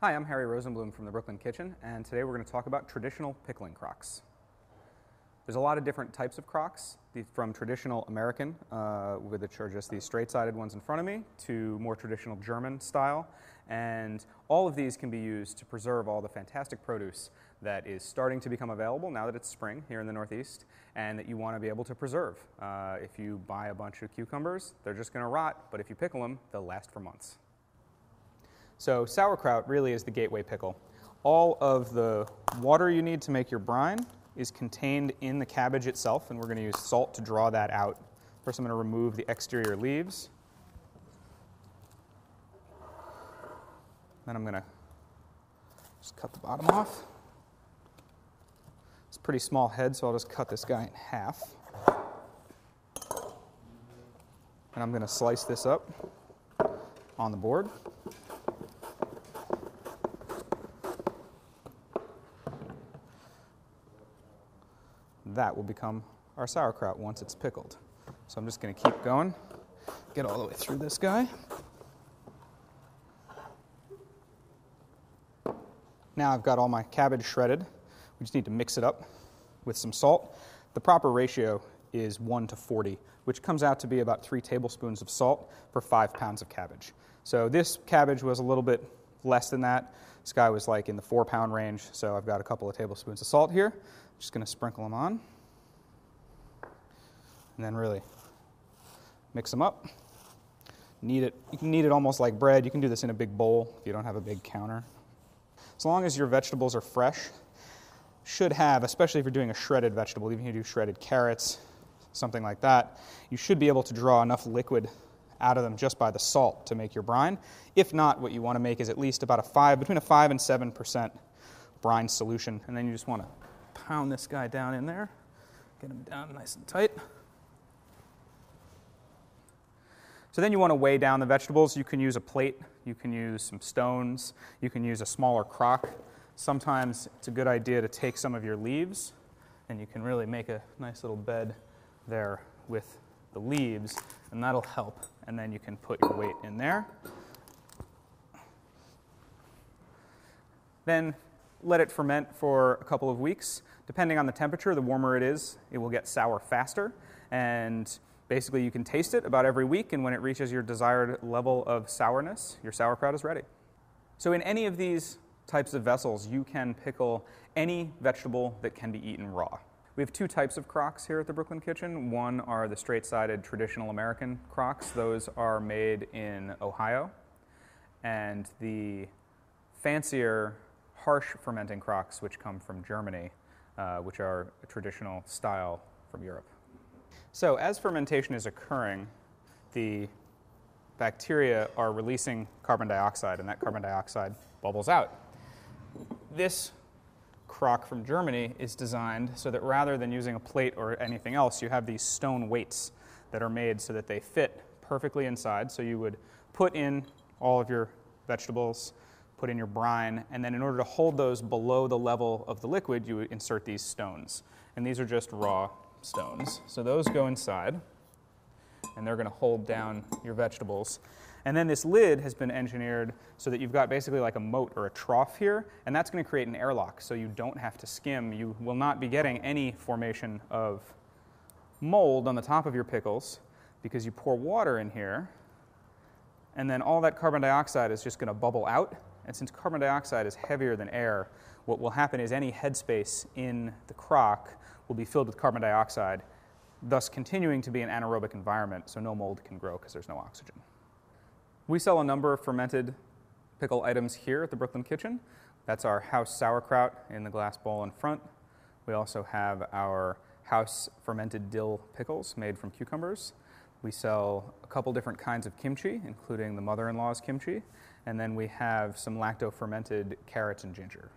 Hi, I'm Harry Rosenblum from the Brooklyn Kitchen, and today we're going to talk about traditional pickling crocks. There's a lot of different types of crocks, from traditional American, which are just these straight-sided ones in front of me, to more traditional German style, and all of these can be used to preserve all the fantastic produce that is starting to become available now that it's spring here in the Northeast, and that you want to be able to preserve. If you buy a bunch of cucumbers, they're just going to rot, but if you pickle them, they'll last for months. So sauerkraut really is the gateway pickle. All of the water you need to make your brine is contained in the cabbage itself, and we're going to use salt to draw that out. First, I'm going to remove the exterior leaves. Then I'm going to just cut the bottom off. It's a pretty small head, so I'll just cut this guy in half. And I'm going to slice this up on the board. That will become our sauerkraut once it's pickled. So I'm just going to keep going, get all the way through this guy. Now I've got all my cabbage shredded. We just need to mix it up with some salt. The proper ratio is 1:40, which comes out to be about 3 tablespoons of salt per 5 pounds of cabbage. So this cabbage was a little bit less than that. This guy was like in the 4-pound range, so I've got a couple of tablespoons of salt here. Just going to sprinkle them on, and then really mix them up. Knead it. You can knead it almost like bread. You can do this in a big bowl if you don't have a big counter. As long as your vegetables are fresh, should have, especially if you're doing a shredded vegetable, even if you do shredded carrots, something like that, you should be able to draw enough liquid out of them just by the salt to make your brine. If not, what you want to make is at least about between a 5 and 7% brine solution, and then you just want to pound this guy down in there, get him down nice and tight. So then you want to weigh down the vegetables. You can use a plate, you can use some stones, you can use a smaller crock. Sometimes it's a good idea to take some of your leaves, and you can really make a nice little bed there with the leaves, and that'll help. And then you can put your weight in there. Then let it ferment for a couple of weeks. Depending on the temperature, the warmer it is, it will get sour faster. And basically you can taste it about every week, and when it reaches your desired level of sourness, your sauerkraut is ready. So in any of these types of vessels, you can pickle any vegetable that can be eaten raw. We have 2 types of crocks here at the Brooklyn Kitchen. One are the straight-sided traditional American crocks. Those are made in Ohio. And the fancier harsh fermenting crocks, which come from Germany, which are a traditional style from Europe. So as fermentation is occurring, the bacteria are releasing carbon dioxide, and that carbon dioxide bubbles out. This crock from Germany is designed so that rather than using a plate or anything else, you have these stone weights that are made so that they fit perfectly inside. So you would put in all of your vegetables, put in your brine, and then in order to hold those below the level of the liquid, you would insert these stones. And these are just raw stones. So those go inside, and they're going to hold down your vegetables. And then this lid has been engineered so that you've got basically like a moat or a trough here, and that's going to create an airlock so you don't have to skim. You will not be getting any formation of mold on the top of your pickles because you pour water in here, and then all that carbon dioxide is just going to bubble out. And since carbon dioxide is heavier than air, what will happen is any headspace in the crock will be filled with carbon dioxide, thus continuing to be an anaerobic environment, so no mold can grow because there's no oxygen. We sell a number of fermented pickle items here at the Brooklyn Kitchen. That's our house sauerkraut in the glass bowl in front. We also have our house fermented dill pickles made from cucumbers. We sell a couple different kinds of kimchi, including the mother-in-law's kimchi, and then we have some lacto-fermented carrots and ginger.